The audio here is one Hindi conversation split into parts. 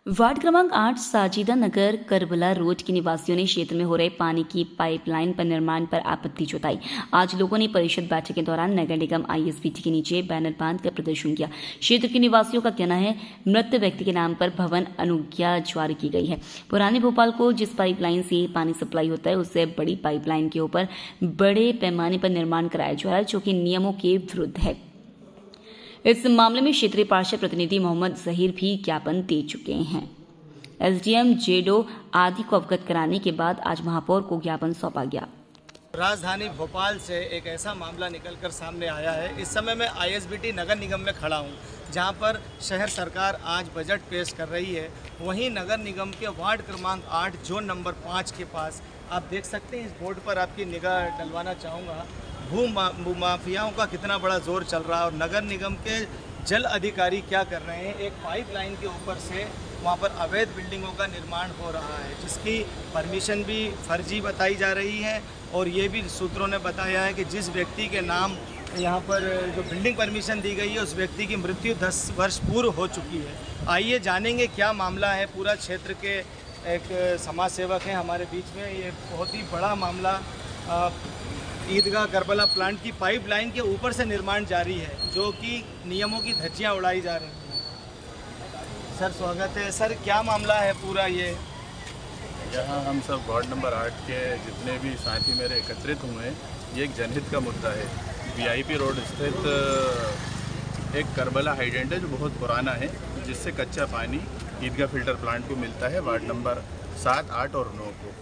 वार्ड क्रमांक 8 साजिदा नगर करबला रोड के निवासियों ने क्षेत्र में हो रहे पानी की पाइपलाइन पर निर्माण पर आपत्ति जताई। आज लोगों ने परिषद बैठक के दौरान नगर निगम ISBT के नीचे बैनर बांधकर प्रदर्शन किया। क्षेत्र के निवासियों का कहना है मृत व्यक्ति के नाम पर भवन अनुज्ञा जारी की गई है। पुराने भोपाल को जिस पाइपलाइन से पानी सप्लाई होता है उससे बड़ी पाइपलाइन के ऊपर बड़े पैमाने पर निर्माण कराया जा रहा है, जो कि नियमों के विरुद्ध है। इस मामले में क्षेत्रीय पार्षद प्रतिनिधि मोहम्मद जहीर भी ज्ञापन दे चुके हैं। SDM जेडो आदि को अवगत कराने के बाद आज महापौर को ज्ञापन सौंपा गया। राजधानी भोपाल से एक ऐसा मामला निकलकर सामने आया है। इस समय मैं ISBT नगर निगम में खड़ा हूं, जहां पर शहर सरकार आज बजट पेश कर रही है। वहीं नगर निगम के वार्ड क्रमांक 8 जोन नंबर 5 के पास आप देख सकते हैं, इस बोर्ड पर आपकी निगाह डलवाना चाहूँगा, भू माफियाओं का कितना बड़ा जोर चल रहा है और नगर निगम के जल अधिकारी क्या कर रहे हैं। एक पाइपलाइन के ऊपर से वहाँ पर अवैध बिल्डिंगों का निर्माण हो रहा है, जिसकी परमिशन भी फर्जी बताई जा रही है। और ये भी सूत्रों ने बताया है कि जिस व्यक्ति के नाम यहाँ पर जो बिल्डिंग परमिशन दी गई है, उस व्यक्ति की मृत्यु 10 वर्ष पूर्व हो चुकी है। आइए जानेंगे क्या मामला है। पूरा क्षेत्र के एक समाज सेवक हैं हमारे बीच में। ये बहुत ही बड़ा मामला ईदगाह करबला प्लांट की पाइपलाइन के ऊपर से निर्माण जारी है, जो कि नियमों की धज्जियां उड़ाई जा रही हैं। सर स्वागत है। सर क्या मामला है पूरा ये? यहाँ हम सब वार्ड नंबर 8 के जितने भी साथी मेरे एकत्रित हुए हैं, ये एक जनहित का मुद्दा है। VIP रोड स्थित एक करबला हाइडेंट है जो बहुत पुराना है, जिससे कच्चा पानी ईदगाह फिल्टर प्लांट को मिलता है वार्ड नंबर 7, 8 और 9 को।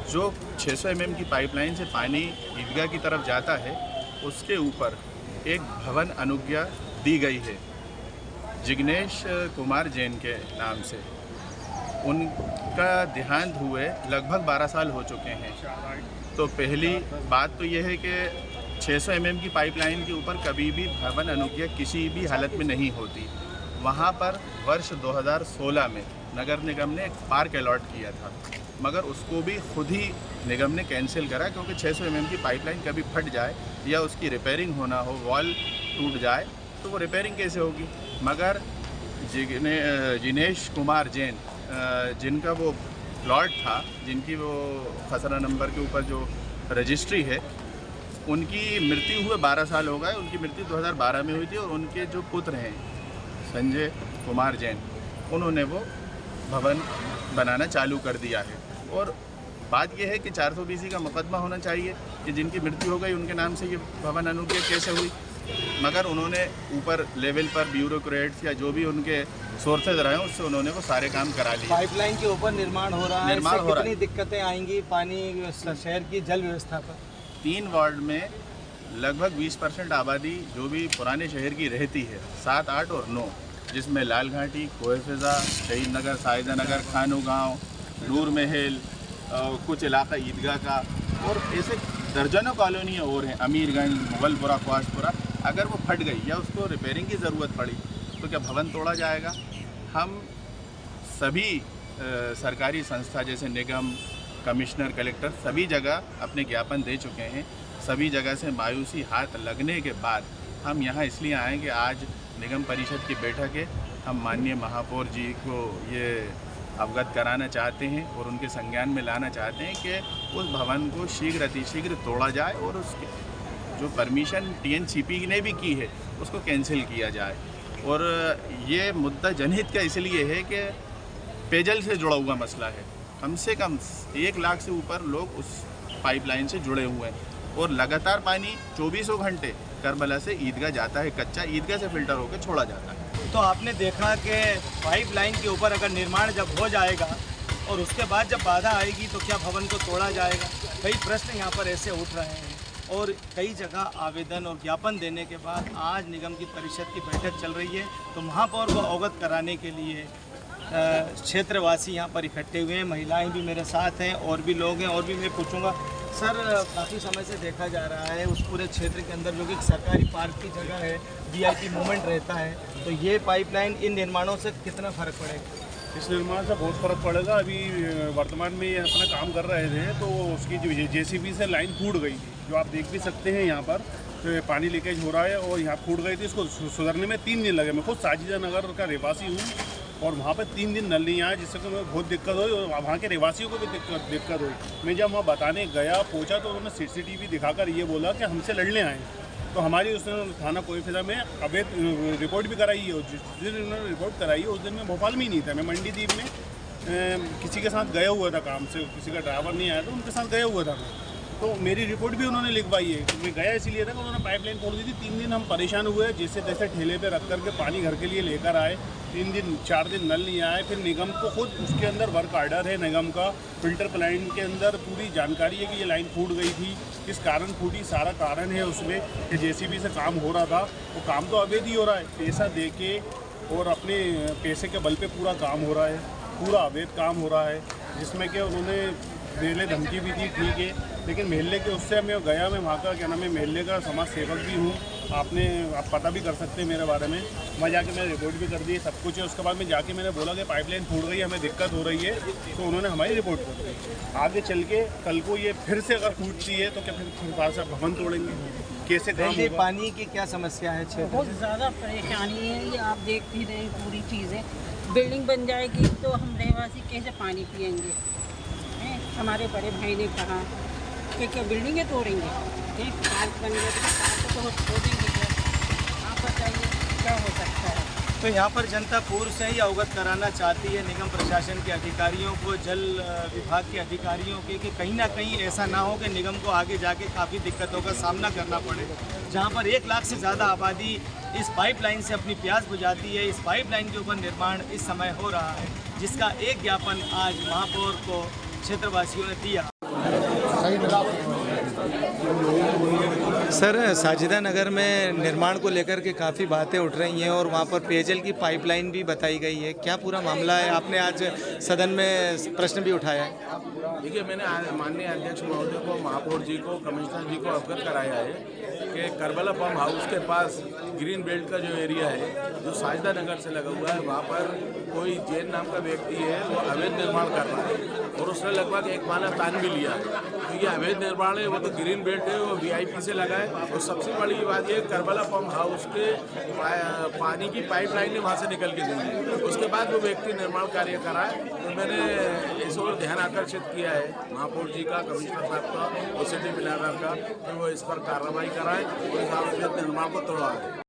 जो 600 mm की पाइपलाइन से पानी ईदगाह की तरफ जाता है, उसके ऊपर एक भवन अनुज्ञा दी गई है जिग्नेश कुमार जैन के नाम से। उनका देहांत हुए लगभग 12 साल हो चुके हैं। तो पहली बात तो यह है कि 600 mm की पाइपलाइन के ऊपर कभी भी भवन अनुज्ञा किसी भी हालत में नहीं होती। वहाँ पर वर्ष 2016 में नगर निगम ने एक पार्क अलॉट किया था, मगर उसको भी खुद ही निगम ने कैंसिल करा, क्योंकि 600 mm की पाइपलाइन कभी फट जाए या उसकी रिपेयरिंग होना हो, वॉल टूट जाए, तो वो रिपेयरिंग कैसे होगी। मगर जिग्नेश कुमार जैन, जिनका वो प्लॉट था, जिनकी वो खसरा नंबर के ऊपर जो रजिस्ट्री है, उनकी मृत्यु हुए 12 साल हो गए। उनकी मृत्यु 2012 में हुई थी और उनके जो पुत्र हैं संजय कुमार जैन, उन्होंने वो भवन बनाना चालू कर दिया है। और बात यह है कि 420 का मुकदमा होना चाहिए कि जिनकी मृत्यु हो गई उनके नाम से ये भवन अनुज्ञा कैसे हुई। मगर उन्होंने ऊपर लेवल पर ब्यूरोक्रेट्स या जो भी उनके सोर्सेज रहे हैं, उससे उन्होंने वो सारे काम करा लिए। पाइपलाइन के ऊपर निर्माण हो रहा है, कितनी दिक्कतें आएंगी पानी शहर की जल व्यवस्था पर? 3 वार्ड में लगभग 20% आबादी जो भी पुराने शहर की रहती है, 7, 8 और 9, जिसमें लाल घाटी, कोएफिजा, शहीद नगर, साजिदा नगर, खानू गाँव, नूर महल, कुछ इलाका ईदगाह का, और ऐसे दर्जनों कॉलोनियाँ और हैं, अमीरगंज, मुगलपुरा, ख्वासपुरा। अगर वो फट गई या उसको रिपेयरिंग की ज़रूरत पड़ी तो क्या भवन तोड़ा जाएगा? हम सभी सरकारी संस्था जैसे निगम, कमिश्नर, कलेक्टर, सभी जगह अपने ज्ञापन दे चुके हैं। सभी जगह से मायूसी हाथ लगने के बाद हम यहाँ इसलिए आए कि आज निगम परिषद की बैठक है। हम माननीय महापौर जी को ये अवगत कराना चाहते हैं और उनके संज्ञान में लाना चाहते हैं कि उस भवन को शीघ्र अतिशीघ्र तोड़ा जाए और उसके जो परमिशन TNCP ने भी की है उसको कैंसिल किया जाए। और ये मुद्दा जनहित का इसलिए है कि पेयजल से जुड़ा हुआ मसला है। कम से कम 1 लाख से ऊपर लोग उस पाइपलाइन से जुड़े हुए हैं और लगातार पानी 24 घंटे करबला से ईदगाह जाता है, कच्चा ईदगाह से फिल्टर होकर छोड़ा जाता है। तो आपने देखा कि पाइपलाइन के ऊपर अगर निर्माण जब हो जाएगा और उसके बाद जब बाधा आएगी तो क्या भवन को तोड़ा जाएगा? कई प्रश्न यहाँ पर ऐसे उठ रहे हैं और कई जगह आवेदन और ज्ञापन देने के बाद आज निगम की परिषद की बैठक चल रही है। तो महापौर को अवगत कराने के लिए क्षेत्रवासी यहाँ पर इकट्ठे हुए हैं। महिलाएं भी मेरे साथ हैं और भी लोग हैं और भी मैं पूछूंगा। सर, काफ़ी समय से देखा जा रहा है उस पूरे क्षेत्र के अंदर जो कि सरकारी पार्क की जगह है, VIP मूवमेंट रहता है, तो ये पाइपलाइन इन निर्माणों से कितना फ़र्क पड़ेगा? इस निर्माण से बहुत फ़र्क पड़ेगा। अभी वर्तमान में ये अपना काम कर रहे थे तो उसकी जो JCB से लाइन फूट गई थी, जो आप देख भी सकते हैं यहाँ पर तो पानी लीकेज हो रहा है और यहाँ फूट गई थी। इसको सुधरने में 3 दिन लगे। मैं खुद साजिदा नगर का रहवासी हूँ और वहाँ पर 3 दिन नल नहीं आया, जिससे कि हमें बहुत दिक्कत हुई और वहाँ के रहवासियों को भी दिक्कत हुई। मैं जब वहाँ बताने गया पहुँचा तो उन्होंने CCTV दिखाकर ये बोला कि हमसे लड़ने आए। तो हमारी उसने थाना कोईफिजा में अवैध रिपोर्ट भी कराई है, और जिस दिन उन्होंने रिपोर्ट कराई है उस दिन मैं भोपाल में ही नहीं था, मैं मंडीदीप में किसी के साथ गया हुआ था काम से, किसी का ड्राइवर नहीं आया तो उनके साथ गया हुआ था मैं। तो मेरी रिपोर्ट भी उन्होंने लिखवाई है। मैं गया इसीलिए था कि उन्होंने पाइपलाइन खोल दी थी। 3 दिन हम परेशान हुए, जैसे तैसे ठेले पे रख करके पानी घर के लिए लेकर आए। 3 दिन 4 दिन नल नहीं आए। फिर निगम को खुद उसके अंदर वर्क आर्डर है निगम का, फिल्टर प्लान के अंदर पूरी जानकारी है कि ये लाइन फूट गई थी, किस कारण फूटी, सारा कारण है उसमें कि JCB से काम हो रहा था। वो काम तो अवैध ही हो रहा है, पैसा दे के और अपने पैसे के बल पे पूरा काम हो रहा है, पूरा अवैध काम हो रहा है, जिसमें कि उन्होंने मेले धमकी भी दी, ठीक है, लेकिन मेले के उससे मैं गया, मैं वहाँ का क्या नाम है मेले का समाज सेवक भी हूँ, आप पता भी कर सकते हैं मेरे बारे में। वहाँ जाके मैंने रिपोर्ट भी कर दी, सब कुछ है। उसके बाद मैं जाके मैंने बोला कि पाइपलाइन फूट गई, हमें दिक्कत हो रही है, तो उन्होंने हमारी रिपोर्ट कर दी। आगे चल के कल को ये फिर से अगर फूटती है तो क्या फिर पास भवन तोड़ेंगे, कैसे काम जी, होगा? पानी की क्या समस्या है क्षेत्र बहुत में? ज़्यादा परेशानी है, ये आप देख ही रहे हैं पूरी चीज़ें। बिल्डिंग बन जाएगी तो हम रहवासी कैसे पानी पिएंगे? हैं? हमारे बड़े भाई ने कहा कि क्या बिल्डिंगें तोड़ेंगे? पार्क बन गए तो पार्क तो तोड़ेंगे क्या? आप बताइए क्या हो सकता है? तो यहाँ पर जनता पूर्व से ही अवगत कराना चाहती है निगम प्रशासन के अधिकारियों को, जल विभाग के अधिकारियों के, कि कहीं ना कहीं ऐसा ना हो कि निगम को आगे जाके काफ़ी दिक्कतों का सामना करना पड़े। जहाँ पर 1 लाख से ज़्यादा आबादी इस पाइपलाइन से अपनी प्यास बुझाती है, इस पाइपलाइन के ऊपर निर्माण इस समय हो रहा है, जिसका एक ज्ञापन आज महापौर को क्षेत्रवासियों ने दिया। सर, साजिदा नगर में निर्माण को लेकर के काफ़ी बातें उठ रही हैं और वहाँ पर पेयजल की पाइपलाइन भी बताई गई है, क्या पूरा मामला है? आपने आज सदन में प्रश्न भी उठाया है। देखिए, मैंने माननीय अध्यक्ष महोदय को, महापौर जी को, कमिश्नर जी को अवगत कराया है कि करबला पंप हाउस के पास ग्रीन बेल्ट का जो एरिया है, जो साजिदा नगर से लगा हुआ है, वहाँ पर कोई जैन नाम का व्यक्ति है, वो अवैध निर्माण कर रहा है और उसने लगभग 1 माह तान भी लिया है। तो ये अवैध निर्माण है, वो तो ग्रीन बेल्ट है, वो VIP से लगा है। और सबसे बड़ी बात ये, करबला पंप हाउस के पानी की पाइपलाइन वहाँ से निकल के गई, उसके बाद वो व्यक्ति निर्माण कार्य करा है। तो मैंने इस ओर ध्यान आकर्षित किया है महापौर जी का, कमिश्नर साहब का और सिटी मिलाकर का, कि वो इस पर कार्रवाई कराएं और इस अवैध निर्माण को तोड़वाएं।